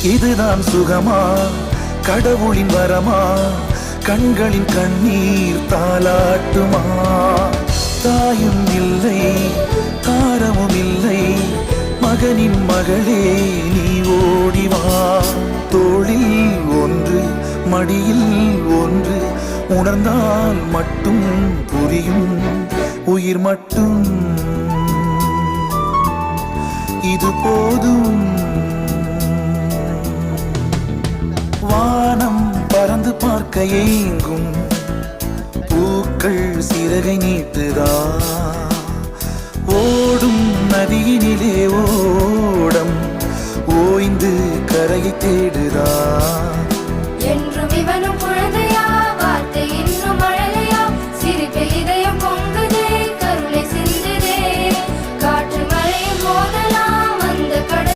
இதுதான் சுகமா, கடவுளின் வரமா, கண்களின் கண்ணீர் தாலாட்டுமா? தாயும் இல்லை, தாரமும் இல்லை, மகனின் மகளே நீ ஓடிவா. தோளில் ஒன்று, மடியில் ஒன்று, உணர்ந்தால் மட்டும் புரியும் உயிர் மட்டும் இது போதும். வானம் பறந்து பார்க்க ஏங்கும், பூக்கள் சிறகை நீட்டுதா? ஓடும் நதியினிலே ஓடம் ஓய்ந்து கரையை தேடுதா?